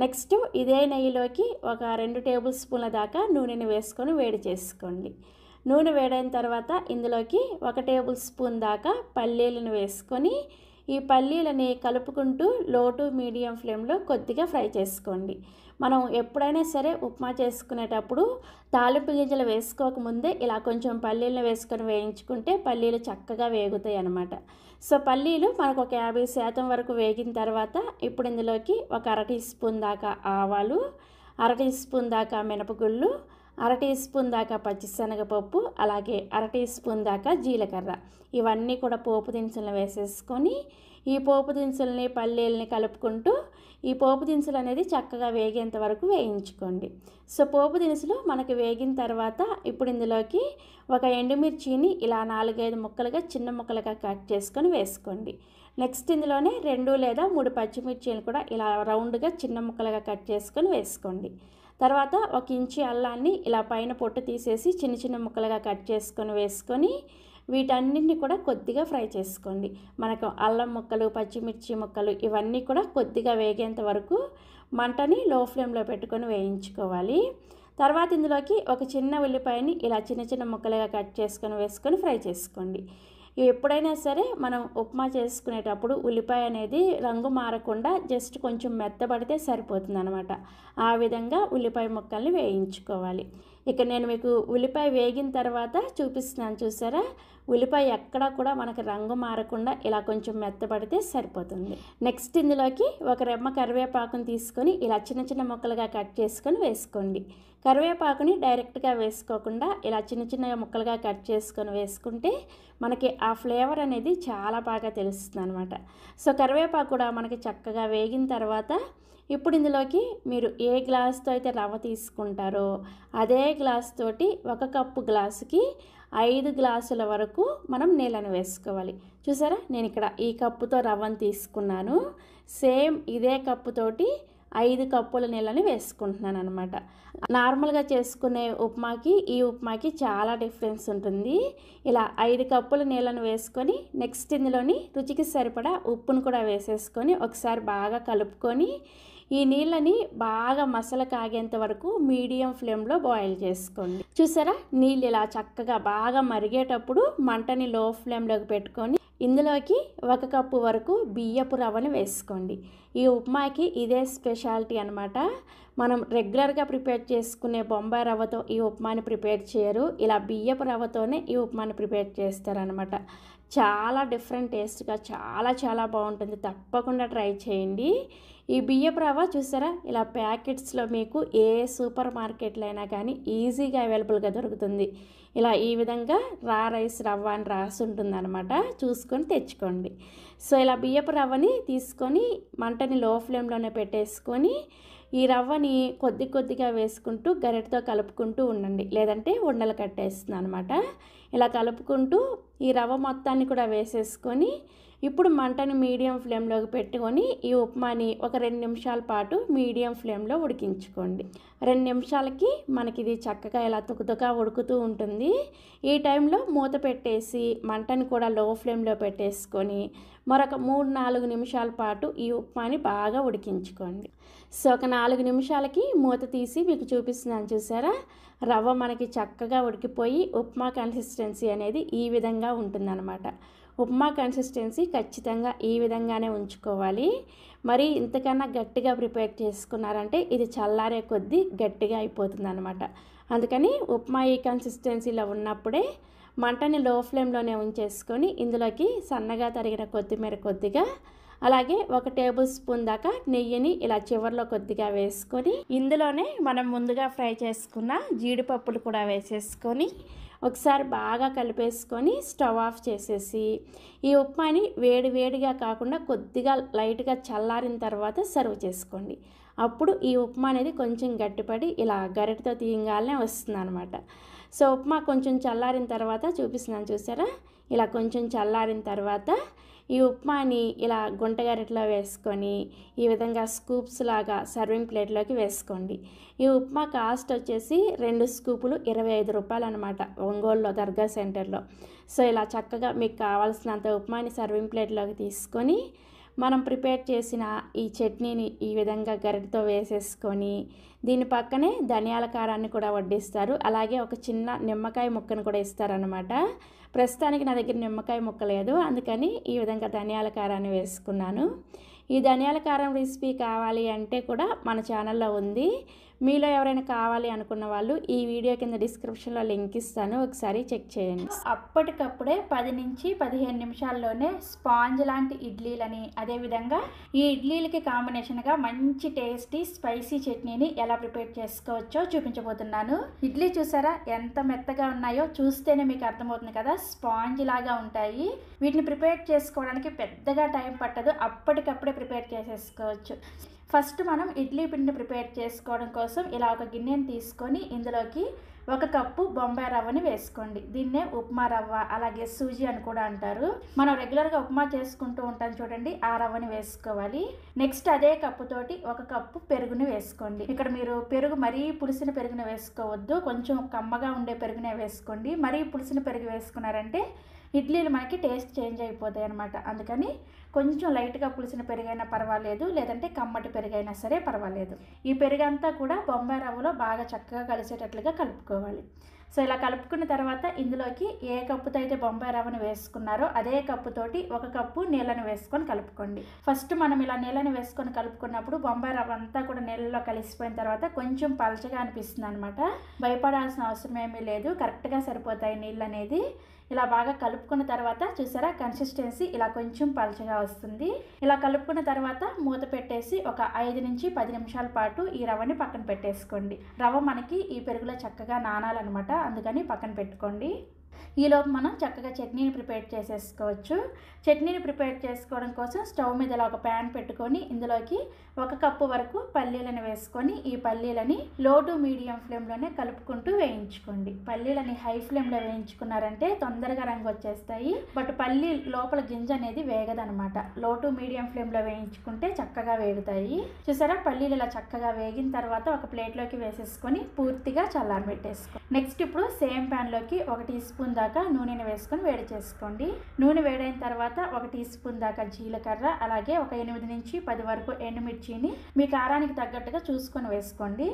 నెక్స్ట్ ఇదే నెయ్యిలోకి ఒక 2 టేబుల్ స్పూన్ల దాకా నూనెని వేసుకొని వేడి చేసుకోండి. నూనె వేడైన తర్వాత ఇందులోకి 1 టేబుల్ స్పూన్ దాకా పల్లీలను వేసుకొని ఈ పల్లీలని కలుపుకుంటూ లో టు మీడియం ఫ్లేమ్లో కొద్దిగా ఫ్రై చేసుకోండి. మనం ఎప్పుడైనా సరే ఉప్మా చేసుకునేటప్పుడు తాలింపు గింజలు వేసుకోకముందే ఇలా కొంచెం పల్లీలను వేసుకొని వేయించుకుంటే పల్లీలు చక్కగా వేగుతాయి అన్నమాట. సో పల్లీలు మనకు ఒక 50% వరకు వేగిన తర్వాత ఇప్పుడు ఇందులోకి ఒక 1/2 టీ స్పూన్ దాకా ఆవాలు, 1/2 టీ స్పూన్ దాకా మినపగుళ్ళు, 1/2 టీ స్పూన్ దాకా పచ్చిశనగపప్పు, అలాగే 1/2 టీ స్పూన్ దాకా జీలకర్ర, ఇవన్నీ కూడా పోపు దినుసులను వేసేసుకొని ఈ పోపు దినుసుల్ని పల్లీలని కలుపుకుంటూ ఈ పోపు దినుసులు అనేది చక్కగా వేగేంత వరకు వేయించుకోండి. సో పోపు దినుసులు మనకి వేగిన తర్వాత ఇప్పుడు ఇందులోకి ఒక ఎండుమిర్చిని ఇలా 4-5 ముక్కలుగా చిన్న ముక్కలుగా కట్ చేసుకొని వేసుకోండి. నెక్స్ట్ ఇందులోనే 2 లేదా 3 పచ్చిమిర్చిని కూడా ఇలా రౌండ్గా చిన్న ముక్కలుగా కట్ చేసుకొని వేసుకోండి. తర్వాత 1 ఇంచు అల్లాన్ని ఇలా పైన పొట్టు తీసేసి చిన్న చిన్న ముక్కలుగా కట్ చేసుకొని వేసుకొని వీటన్నిటిని కూడా కొద్దిగా ఫ్రై చేసుకోండి. మనకు అల్లం ముక్కలు, పచ్చిమిర్చి ముక్కలు ఇవన్నీ కూడా కొద్దిగా వేగేంత వరకు మంటని లో ఫ్లేమ్లో పెట్టుకొని వేయించుకోవాలి. తర్వాత ఇందులోకి ఒక చిన్న ఉల్లిపాయని ఇలా చిన్న చిన్న ముక్కలుగా కట్ చేసుకొని వేసుకొని ఫ్రై చేసుకోండి. ఎప్పుడైనా సరే మనం ఉప్మా చేసుకునేటప్పుడు ఉల్లిపాయ అనేది రంగు మారకుండా జస్ట్ కొంచెం మెత్తబడితే సరిపోతుంది అనమాట. ఆ విధంగా ఉల్లిపాయ ముక్కల్ని వేయించుకోవాలి. ఇక నేను మీకు ఉల్లిపాయ వేగిన తర్వాత చూపిస్తున్నాను, చూసారా, ఉల్లిపాయ ఎక్కడా కూడా మనకు రంగు మారకుండా ఇలా కొంచెం మెత్తబడితే సరిపోతుంది. నెక్స్ట్ ఇందులోకి ఒక రెమ్మ కరివేపాకుని తీసుకొని ఇలా చిన్న చిన్న ముక్కలుగా కట్ చేసుకొని వేసుకోండి. కరివేపాకుని డైరెక్ట్గా వేసుకోకుండా ఇలా చిన్న చిన్న ముక్కలుగా కట్ చేసుకొని వేసుకుంటే మనకి ఆ ఫ్లేవర్ అనేది చాలా బాగా తెలుస్తుంది అనమాట. సో కరివేపాకు కూడా మనకి చక్కగా వేగిన తర్వాత ఇప్పుడు ఇందులోకి మీరు ఏ గ్లాస్తో అయితే రవ్వ తీసుకుంటారో అదే గ్లాస్ తోటి 1 కప్పు గ్లాసుకి 5 గ్లాసుల వరకు మనం నీళ్ళను వేసుకోవాలి. చూసారా, నేను ఇక్కడ ఈ కప్పుతో రవ్వను తీసుకున్నాను. సేమ్ ఇదే కప్పుతోటి 5 కప్పుల నీళ్ళని వేసుకుంటున్నాను అనమాట. నార్మల్గా చేసుకునే ఉప్మాకి ఈ ఉప్మాకి చాలా డిఫరెన్స్ ఉంటుంది. ఇలా 5 కప్పుల నీళ్ళను వేసుకొని నెక్స్ట్ ఇందులోని రుచికి సరిపడా ఉప్పును కూడా వేసేసుకొని ఒకసారి బాగా కలుపుకొని ఈ నీళ్ళని బాగా మసల కాగేంత వరకు మీడియం ఫ్లేమ్లో బాయిల్ చేసుకోండి. చూసారా, నీళ్ళు ఇలా చక్కగా బాగా మరిగేటప్పుడు మంటని లో ఫ్లేమ్లోకి పెట్టుకొని ఇందులోకి 1 కప్పు వరకు బియ్యపు రవ్వని వేసుకోండి. ఈ ఉప్మాకి ఇదే స్పెషాలిటీ అనమాట. మనం రెగ్యులర్గా ప్రిపేర్ చేసుకునే బొంబాయి రవ్వతో ఈ ఉప్మాని ప్రిపేర్ చేయరు. ఇలా బియ్యపు రవ్వతోనే ఈ ఉప్మాని ప్రిపేర్ చేస్తారనమాట. చాలా డిఫరెంట్ టేస్ట్గా చాలా బాగుంటుంది. తప్పకుండా ట్రై చేయండి. ఈ బియ్యపు రవ్వ చూసారా, ఇలా ప్యాకెట్స్లో మీకు ఏ సూపర్ మార్కెట్లో అయినా కానీ ఈజీగా అవైలబుల్గా దొరుకుతుంది. ఇలా ఈ విధంగా రా రైస్ రవ్వ అని రాసి ఉంటుంది అనమాట, చూసుకొని తెచ్చుకోండి. సో ఇలా బియ్యపు రవ్వని తీసుకొని మంటని లో ఫ్లేమ్లోనే పెట్టేసుకొని ఈ రవ్వని కొద్దిగా వేసుకుంటూ గరిటెతో కలుపుకుంటూ ఉండండి, లేదంటే ఉండలు కట్టేస్తుంది అనమాట. ఇలా కలుపుకుంటూ ఈ రవ్వ మొత్తాన్ని కూడా వేసేసుకొని ఇప్పుడు మంటని మీడియం ఫ్లేమ్లోకి పెట్టుకొని ఈ ఉప్మాని ఒక 2 నిమిషాల పాటు మీడియం ఫ్లేమ్లో ఉడికించుకోండి. 2 నిమిషాలకి మనకి ఇది చక్కగా ఇలా తుకుతుగా ఉడుకుతూ ఉంటుంది. ఈ టైంలో మూత పెట్టేసి మంటని కూడా లో ఫ్లేమ్లో పెట్టేసుకొని మరొక 3-4 నిమిషాల పాటు ఈ ఉప్మాని బాగా ఉడికించుకోండి. సో ఒక 4 నిమిషాలకి మూత తీసి మీకు చూపిస్తున్నాను, చూసారా, రవ్వ మనకి చక్కగా ఉడికిపోయి ఉప్మా కన్సిస్టెన్సీ అనేది ఈ విధంగా ఉంటుందన్నమాట. ఉప్మా కన్సిస్టెన్సీ ఖచ్చితంగా ఈ విధంగానే ఉంచుకోవాలి. మరి ఇంతకన్నా గట్టిగా ప్రిపేర్ చేసుకున్నారంటే ఇది చల్లారే కొద్దీ గట్టిగా అయిపోతుంది అనమాట. అందుకని ఉప్మా ఈ కన్సిస్టెన్సీలో ఉన్నప్పుడే మంటని లో ఫ్లేమ్లోనే ఉంచేసుకొని ఇందులోకి సన్నగా తరిగిన కొత్తిమీర కొద్దిగా, అలాగే 1 టేబుల్ స్పూన్ దాకా నెయ్యిని ఇలా చివర్లో కొద్దిగా వేసుకొని ఇందులోనే మనం ముందుగా ఫ్రై చేసుకున్న జీడిపప్పులు కూడా వేసేసుకొని ఒకసారి బాగా కలిపేసుకొని స్టవ్ ఆఫ్ చేసేసి ఈ ఉప్మాని వేడిగా కాకుండా కొద్దిగా లైట్గా చల్లారిన తర్వాత సర్వ్ చేసుకోండి. అప్పుడు ఈ ఉప్మా అనేది కొంచెం గట్టిపడి ఇలా గరిటెతో తీయగానే వస్తుంది అనమాట. సో ఉప్మా కొంచెం చల్లారిన తర్వాత చూపిస్తున్నాను చూసారా, ఇలా కొంచెం చల్లారిన తర్వాత ఈ ఉప్మాని ఇలా గుంటగరిటలో వేసుకొని ఈ విధంగా స్కూప్స్ లాగా సర్వింగ్ ప్లేట్లోకి వేసుకోండి. ఈ ఉప్మా కాస్ట్ వచ్చేసి 2 స్కూపులు 25 రూపాయలు అనమాట, ఒంగోలులో దర్గా సెంటర్లో. సో ఇలా చక్కగా మీకు కావాల్సినంత ఉప్మాని సర్వింగ్ ప్లేట్లోకి తీసుకొని మనం ప్రిపేర్ చేసిన ఈ చట్నీని ఈ విధంగా గరిటతో వేసేసుకొని దీని పక్కనే ధనియాల కారాన్ని కూడా వడ్డిస్తారు. అలాగే ఒక చిన్న నిమ్మకాయ ముక్కను కూడా ఇస్తారనమాట. ప్రస్తుతానికి నా దగ్గర నిమ్మకాయ ముక్క లేదు, అందుకని ఈ విధంగా ధనియాల కారాన్ని వేసుకున్నాను. ఈ ధనియాల కారం రెసిపీ కావాలి అంటే కూడా మన ఛానల్లో ఉంది. మీలో ఎవరైనా కావాలి అనుకున్న వాళ్ళు ఈ వీడియో కింద డిస్క్రిప్షన్లో లింక్ ఇస్తాను, ఒకసారి చెక్ చేయండి. అప్పటికప్పుడే 10 నుంచి 15 నిమిషాల్లోనే స్పాంజ్ లాంటి ఇడ్లీలని, అదేవిధంగా ఈ ఇడ్లీలకి కాంబినేషన్గా మంచి టేస్టీ స్పైసీ చట్నీని ఎలా ప్రిపేర్ చేసుకోవచ్చో చూపించబోతున్నాను. ఇడ్లీ చూసారా ఎంత మెత్తగా ఉన్నాయో, చూస్తేనే మీకు అర్థమవుతుంది కదా, స్పాంజ్ లాగా ఉంటాయి. వీటిని ప్రిపేర్ చేసుకోవడానికి పెద్దగా టైం పట్టదు, అప్పటికప్పుడే ప్రిపేర్ చేసేసుకోవచ్చు. ఫస్ట్ మనం ఇడ్లీ పిండిని ప్రిపేర్ చేసుకోవడం కోసం ఇలా ఒక గిన్నెని తీసుకొని ఇందులోకి 1 కప్పు బొంబాయి రవ్వని వేసుకోండి. దీన్నే ఉప్మా రవ్వ, అలాగే సూజీ అని కూడా అంటారు. మనం రెగ్యులర్గా ఉప్మా చేసుకుంటూ ఉంటాం చూడండి, ఆ రవ్వని వేసుకోవాలి. నెక్స్ట్ అదే కప్పుతోటి 1 కప్పు పెరుగుని వేసుకోండి. ఇక్కడ మీరు పెరుగు మరీ పులిసిన పెరుగుని వేసుకోవద్దు, కొంచెం కమ్మగా ఉండే పెరుగునే వేసుకోండి. మరీ పులిసిన పెరుగు వేసుకున్నారంటే ఇడ్లీలు మనకి టేస్ట్ చేంజ్ అయిపోతాయి అనమాట. అందుకని కొంచెం లైట్గా పులిసిన పెరుగైనా పర్వాలేదు, లేదంటే కమ్మటి పెరుగైనా సరే పర్వాలేదు. ఈ పెరుగంతా కూడా బొంబాయి రవ్వలో బాగా చక్కగా కలిసేటట్లుగా కలుపుకోవాలి. సో ఇలా కలుపుకున్న తర్వాత ఇందులోకి ఏ కప్పుతో అయితే బొంబాయి రవ్వను వేసుకున్నారో అదే కప్పుతోటి 1 కప్పు నీళ్ళని వేసుకొని కలుపుకోండి. ఫస్ట్ మనం ఇలా నీళ్ళని వేసుకొని కలుపుకున్నప్పుడు బొంబాయి రవ్వ అంతా కూడా నీళ్ళలో కలిసిపోయిన తర్వాత కొంచెం పలచగా అనిపిస్తుంది అనమాట. భయపడాల్సిన అవసరం ఏమీ లేదు, కరెక్ట్గా సరిపోతాయి నీళ్ళు అనేది. ఇలా బాగా కలుపుకున్న తర్వాత చూసారా కన్సిస్టెన్సీ ఇలా కొంచెం పలచగా వస్తుంది. ఇలా కలుపుకున్న తర్వాత మూత పెట్టేసి ఒక 5 నుంచి 10 నిమిషాల పాటు ఈ రవ్వని పక్కన పెట్టేసుకోండి. రవ్వ మనకి ఈ పెరుగులో చక్కగా నానాలన్నమాట, అందుకని పక్కన పెట్టుకోండి. ఈలోపు మనం చక్కగా చట్నీని ప్రిపేర్ చేసేసుకోవచ్చు. చట్నీని ప్రిపేర్ చేసుకోవడం కోసం స్టవ్ మీద ఇలా ఒక ప్యాన్ పెట్టుకొని ఇందులోకి 1 కప్పు వరకు పల్లీలను వేసుకొని ఈ పల్లీలని లో టు మీడియం ఫ్లేమ్లోనే కలుపుకుంటూ వేయించుకోండి. పల్లీలని హై ఫ్లేమ్లో వేయించుకున్నారంటే తొందరగా రంగు వచ్చేస్తాయి, బట్ పల్లీ లోపల గింజ అనేది వేగదనమాట. లో టు మీడియం ఫ్లేమ్లో వేయించుకుంటే చక్కగా వేగుతాయి. చూసారా పల్లీలు ఇలా చక్కగా వేగిన తర్వాత ఒక ప్లేట్లోకి వేసేసుకొని పూర్తిగా చల్లారబెట్టేసుకోండి. నెక్స్ట్ ఇప్పుడు సేమ్ ప్యాన్లోకి 1 టీ స్పూన్ దాకా నూనెని వేసుకొని వేడి చేసుకోండి. నూనె వేడైన తర్వాత 1 టీ స్పూన్ దాకా జీలకర్ర, అలాగే ఒక 8 నుంచి 10 వరకు ఎండుమిర్చిని మీ కారానికి తగ్గట్టుగా చూసుకొని వేసుకోండి.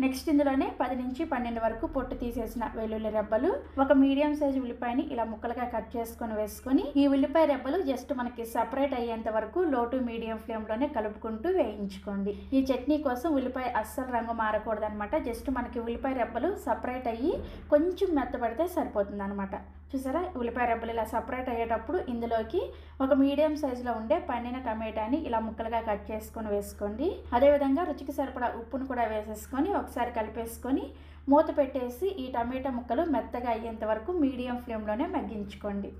నెక్స్ట్ ఇందులోనే 10 నుంచి 12 వరకు పొట్టు తీసేసిన వెల్లుల్లి రెబ్బలు, ఒక మీడియం సైజు ఉల్లిపాయని ఇలా ముక్కలుగా కట్ చేసుకొని వేసుకొని ఈ ఉల్లిపాయ రెబ్బలు జస్ట్ మనకి సపరేట్ అయ్యేంత వరకు లో టు మీడియం ఫ్లేమ్లోనే కలుపుకుంటూ వేయించుకోండి. ఈ చట్నీ కోసం ఉల్లిపాయ అస్సలు రంగు మారకూడదు అనమాట, జస్ట్ మనకి ఉల్లిపాయ రెబ్బలు సపరేట్ అయ్యి కొంచెం మెత్తబడితే సరిపోతుంది అనమాట. చూసారా ఉల్లిపాయ రెబ్బలు ఇలా సపరేట్ అయ్యేటప్పుడు ఇందులోకి ఒక మీడియం సైజులో ఉండే పండిన టమాటాని ఇలా ముక్కలుగా కట్ చేసుకొని వేసుకోండి. అదేవిధంగా రుచికి సరిపడా ఉప్పును కూడా వేసేసుకొని ఒకసారి కలిపేసుకొని మూత పెట్టేసి ఈ టమాటా ముక్కలు మెత్తగా అయ్యేంత వరకు మీడియం ఫ్లేమ్లోనే మగ్గించుకోండి.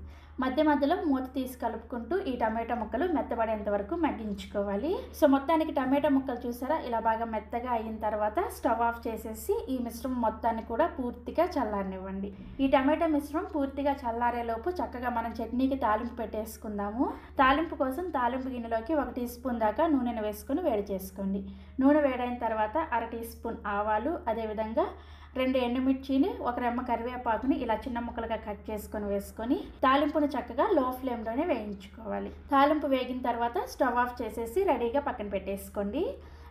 మధ్య మధ్యలో మూత తీసి కలుపుకుంటూ ఈ టమాటా ముక్కలు మెత్తబడేంత వరకు మగ్గించుకోవాలి. సో మొత్తానికి టమాటా ముక్కలు చూసారా ఇలా బాగా మెత్తగా అయిన తర్వాత స్టవ్ ఆఫ్ చేసేసి ఈ మిశ్రమం మొత్తాన్ని కూడా పూర్తిగా చల్లారనివ్వండి. ఈ టమాటా మిశ్రమం పూర్తిగా చల్లారేలోపు చక్కగా మనం చట్నీకి తాలింపు పెట్టేసుకుందాము. తాలింపు కోసం తాలింపు గిన్నెలోకి 1 టీ స్పూన్ దాకా నూనెను వేసుకొని వేడి చేసుకోండి. నూనె వేడైన తర్వాత 1/2 టీ స్పూన్ ఆవాలు, అదేవిధంగా 2 ఎండుమిర్చిని, 1 రెమ్మ కరివేపాకుని ఇలా చిన్న ముక్కలుగా కట్ చేసుకొని వేసుకొని తాలింపును చక్కగా లో ఫ్లేమ్లోనే వేయించుకోవాలి. తాలింపు వేగిన తర్వాత స్టవ్ ఆఫ్ చేసేసి రెడీగా పక్కన పెట్టేసుకోండి.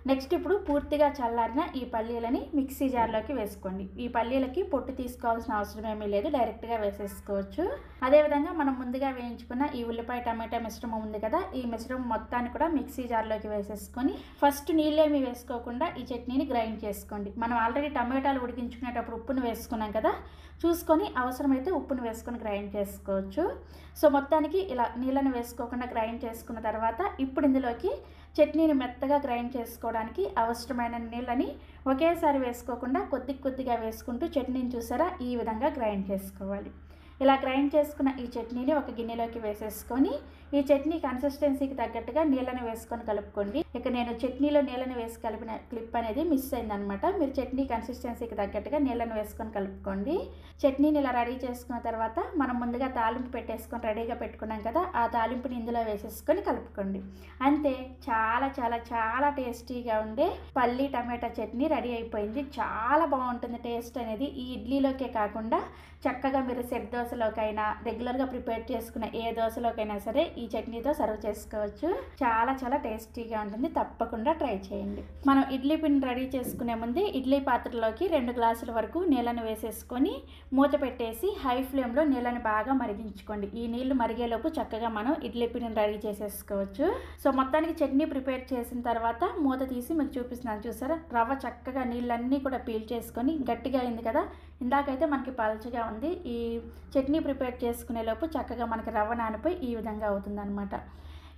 నెక్స్ట్ ఇప్పుడు పూర్తిగా చల్లారిన ఈ పల్లీలని మిక్సీ జార్లోకి వేసుకోండి. ఈ పల్లీలకి పొట్టు తీసుకోవాల్సిన అవసరం ఏమీ లేదు, డైరెక్ట్గా వేసేసుకోవచ్చు. అదేవిధంగా మనం ముందుగా వేయించుకున్న ఈ ఉల్లిపాయ టమాటా మిశ్రమం ఉంది కదా, ఈ మిశ్రమం మొత్తాన్ని కూడా మిక్సీ జార్లోకి వేసేసుకొని ఫస్ట్ నీళ్ళేమీ వేసుకోకుండా ఈ చట్నీని గ్రైండ్ చేసుకోండి. మనం ఆల్రెడీ టమాటాలు ఉడికించుకునేటప్పుడు ఉప్పును వేసుకున్నాం కదా, చూసుకొని అవసరమైతే ఉప్పును వేసుకొని గ్రైండ్ చేసుకోవచ్చు. సో మొత్తానికి ఇలా నీళ్ళని వేసుకోకుండా గ్రైండ్ చేసుకున్న తర్వాత ఇప్పుడు ఇందులోకి చట్నీని మెత్తగా గ్రైండ్ చేసుకోవడానికి అవసరమైన నీళ్ళని ఒకేసారి వేసుకోకుండా కొద్దిగా వేసుకుంటూ చట్నీని చూసారా ఈ విధంగా గ్రైండ్ చేసుకోవాలి. ఇలా గ్రైండ్ చేసుకున్న ఈ చట్నీని ఒక గిన్నెలోకి వేసేసుకొని ఈ చట్నీ కన్సిస్టెన్సీకి తగ్గట్టుగా నీళ్ళని వేసుకొని కలుపుకోండి. ఇక నేను చట్నీలో నీళ్ళని వేసి కలిపిన క్లిప్ అనేది మిస్ అయిందనమాట. మీరు చట్నీ కన్సిస్టెన్సీకి తగ్గట్టుగా నీళ్ళని వేసుకొని కలుపుకోండి. చట్నీని ఇలా రెడీ చేసుకున్న తర్వాత మనం ముందుగా తాలింపు పెట్టేసుకొని రెడీగా పెట్టుకున్నాం కదా, ఆ తాలింపుని ఇందులో వేసేసుకొని కలుపుకోండి. అంతే, చాలా చాలా చాలా టేస్టీగా ఉండే పల్లి టమాటా చట్నీ రెడీ అయిపోయింది. చాలా బాగుంటుంది టేస్ట్ అనేది. ఈ ఇడ్లీలోకే కాకుండా చక్కగా మీరు సెట్ దోశలోకైనా రెగ్యులర్గా ప్రిపేర్ చేసుకున్న ఏ దోశలోకైనా సరే ఈ చట్నీతో సర్వ్ చేసుకోవచ్చు. చాలా చాలా టేస్టీగా ఉంటుంది. తప్పకుండా ట్రై చేయండి. మనం ఇడ్లీ పిండి రెడీ చేసుకునే ముందే ఇడ్లీ పాత్రలోకి 2 గ్లాసుల వరకు నీళ్ళని వేసేసుకొని మూత పెట్టేసి హై ఫ్లేమ్లో నీళ్ళని బాగా మరిగించుకోండి. ఈ నీళ్లు మరిగేలోపు చక్కగా మనం ఇడ్లీ పిండిని రెడీ చేసేసుకోవచ్చు. సో మొత్తానికి చట్నీ ప్రిపేర్ చేసిన తర్వాత మూత తీసి మీకు చూపిస్తున్నాను, చూసారా? రవ్వ చక్కగా నీళ్ళన్నీ కూడా పీల్ చేసుకొని గట్టిగా అయింది కదా. ఇందాకైతే మనకి పలచగా ఉంది. ఈ చట్నీ ప్రిపేర్ చేసుకునే లోపు చక్కగా మనకి రవ్వ నానిపోయి ఈ విధంగా అవుతుందన్నమాట.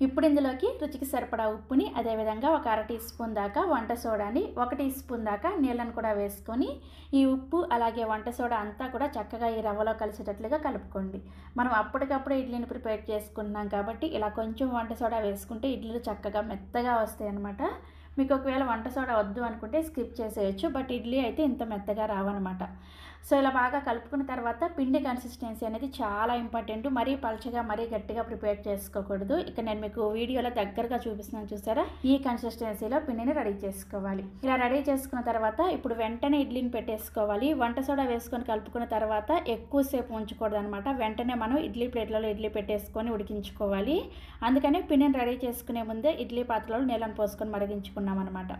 ఇప్పుడు ఇందులోకి రుచికి సరిపడా ఉప్పుని, అదేవిధంగా ఒక 1/2 టీ స్పూన్ దాకా వంట సోడాని, 1 టీ స్పూన్ దాకా నీళ్ళని కూడా వేసుకొని ఈ ఉప్పు అలాగే వంట సోడా అంతా కూడా చక్కగా ఈ రవ్వలో కలిసేటట్లుగా కలుపుకోండి. మనం అప్పటికప్పుడు ఇడ్లీని ప్రిపేర్ చేసుకున్నాం కాబట్టి ఇలా కొంచెం వంట సోడా వేసుకుంటే ఇడ్లీలు చక్కగా మెత్తగా వస్తాయి అన్నమాట. మీకు ఒకవేళ వంట సోడా వద్దు అనుకుంటే స్కిప్ చేసేయచ్చు, బట్ ఇడ్లీ అయితే ఇంత మెత్తగా రావన్నమాట. సో ఇలా బాగా కలుపుకున్న తర్వాత పిండి కన్సిస్టెన్సీ అనేది చాలా ఇంపార్టెంట్. మరీ పలచగా మరీ గట్టిగా ప్రిపేర్ చేసుకోకూడదు. ఇక నేను మీకు వీడియోలో దగ్గరగా చూపిస్తున్నాను, చూసారా? ఈ కన్సిస్టెన్సీలో పిండిని రెడీ చేసుకోవాలి. ఇలా రెడీ చేసుకున్న తర్వాత ఇప్పుడు వెంటనే ఇడ్లీని పెట్టేసుకోవాలి. వంట సోడా వేసుకొని కలుపుకున్న తర్వాత ఎక్కువసేపు ఉంచకూడదు అనమాట. వెంటనే మనం ఇడ్లీ ప్లేట్లలో ఇడ్లీ పెట్టేసుకొని ఉడికించుకోవాలి. అందుకని పిండిని రెడీ చేసుకునే ముందే ఇడ్లీ పాత్రలో నీళ్ళని పోసుకొని మరిగించుకున్నాం అనమాట.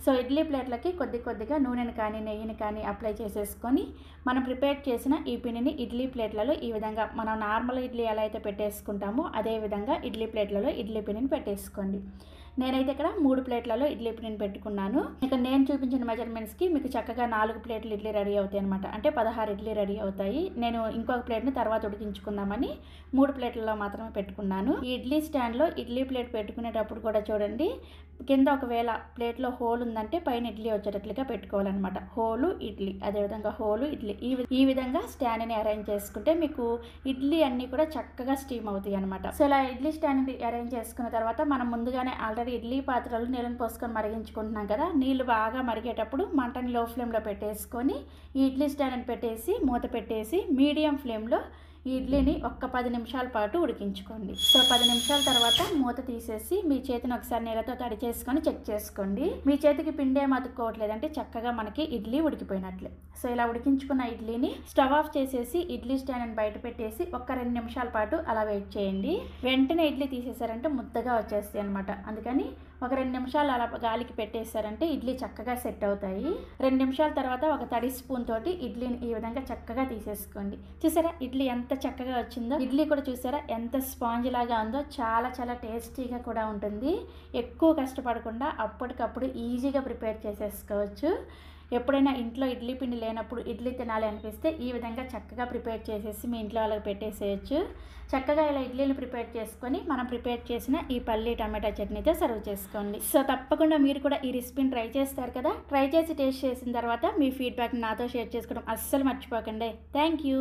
సో ఇడ్లీ ప్లేట్లకి కొద్దిగా నూనెని కానీ నెయ్యిని కానీ అప్లై చేసేసుకొని మనం ప్రిపేర్ చేసిన ఈ పిండిని ఇడ్లీ ప్లేట్లలో ఈ విధంగా మనం నార్మల్ ఇడ్లీ ఎలా అయితే పెట్టేసుకుంటామో అదే విధంగా ఇడ్లీ ప్లేట్లలో ఇడ్లీ పిండిని పెట్టేసుకోండి. నేనైతే ఇక్కడ 3 ప్లేట్లలో ఇడ్లీ పిండిని పెట్టుకున్నాను. ఇక నేను చూపించిన మెజర్మెంట్స్కి మీకు చక్కగా 4 ప్లేట్లు ఇడ్లీ రెడీ అవుతాయి అనమాట. అంటే 16 ఇడ్లీ రెడీ అవుతాయి. నేను ఇంకొక ప్లేట్ని తర్వాత ఉడికించుకుందామని 3 ప్లేట్లలో మాత్రమే పెట్టుకున్నాను. ఈ ఇడ్లీ స్టాండ్లో ఇడ్లీ ప్లేట్ పెట్టుకునేటప్పుడు కూడా చూడండి, కింద ఒకవేళ ప్లేట్లో హోల్ ఉందంటే పైన ఇడ్లీ వచ్చేటట్లుగా పెట్టుకోవాలన్నమాట. హోలు ఇడ్లీ, అదేవిధంగా హోలు ఇడ్లీ, ఈ విధంగా స్టాండ్ని అరేంజ్ చేసుకుంటే మీకు ఇడ్లీ అన్నీ కూడా చక్కగా స్టీమ్ అవుతాయి అనమాట. సో ఇలా ఇడ్లీ స్టాండ్ని అరేంజ్ చేసుకున్న తర్వాత మనం ముందుగానే ఆల్రెడీ ఇడ్లీ పాత్రలు నీళ్ళని పోసుకొని మరిగించుకుంటున్నాం కదా. నీళ్ళు బాగా మరిగేటప్పుడు మంటని లో ఫ్లేమ్లో పెట్టేసుకొని ఈ ఇడ్లీ స్టాండ్ని పెట్టేసి మూత పెట్టేసి మీడియం ఫ్లేమ్లో ఈ ఇడ్లీని ఒక్క 10 నిమిషాల పాటు ఉడికించుకోండి. సో 10 నిమిషాల తర్వాత మూత తీసేసి మీ చేతిని ఒకసారి నీళ్ళతో తడి చేసుకొని చెక్ చేసుకోండి. మీ చేతికి పిండి ఏం అతుక్కోవట్లేదంటే చక్కగా మనకి ఇడ్లీ ఉడికిపోయినట్లే. సో ఇలా ఉడికించుకున్న ఇడ్లీని స్టవ్ ఆఫ్ చేసేసి ఇడ్లీ స్టాండ్ని బయట పెట్టేసి ఒక్క 2 నిమిషాల పాటు అలా వెయిట్ చేయండి. వెంటనే ఇడ్లీ తీసేసారంటే ముద్దగా వచ్చేస్తాయి అనమాట. అందుకని ఒక 2 నిమిషాలు అలా గాలికి పెట్టేశారంటే ఇడ్లీ చక్కగా సెట్ అవుతాయి. 2 నిమిషాల తర్వాత ఒక తడి స్పూన్ తోటి ఇడ్లీని ఈ విధంగా చక్కగా తీసేసుకోండి. చూసారా ఇడ్లీ ఎంత చక్కగా వచ్చిందో? ఇడ్లీ కూడా చూసారా ఎంత స్పాంజ్ లాగా ఉందో? చాలా చాలా టేస్టీగా కూడా ఉంటుంది. ఎక్కువ కష్టపడకుండా అప్పటికప్పుడు ఈజీగా ప్రిపేర్ చేసేసుకోవచ్చు. ఎప్పుడైనా ఇంట్లో ఇడ్లీ పిండి లేనప్పుడు ఇడ్లీ తినాలి అనిపిస్తే ఈ విధంగా చక్కగా ప్రిపేర్ చేసేసి మీ ఇంట్లో వాళ్ళకి పెట్టేసేయచ్చు. చక్కగా ఇలా ఇడ్లీని ప్రిపేర్ చేసుకొని మనం ప్రిపేర్ చేసిన ఈ పల్లి టమాటా చట్నీతో సర్వ్ చేసుకోండి. సో తప్పకుండా మీరు కూడా ఈ రెసిపీని ట్రై చేస్తారు కదా. ట్రై చేసి టేస్ట్ చేసిన తర్వాత మీ ఫీడ్బ్యాక్ నాతో షేర్ చేసుకోవడం అస్సలు మర్చిపోకండి. Thank you.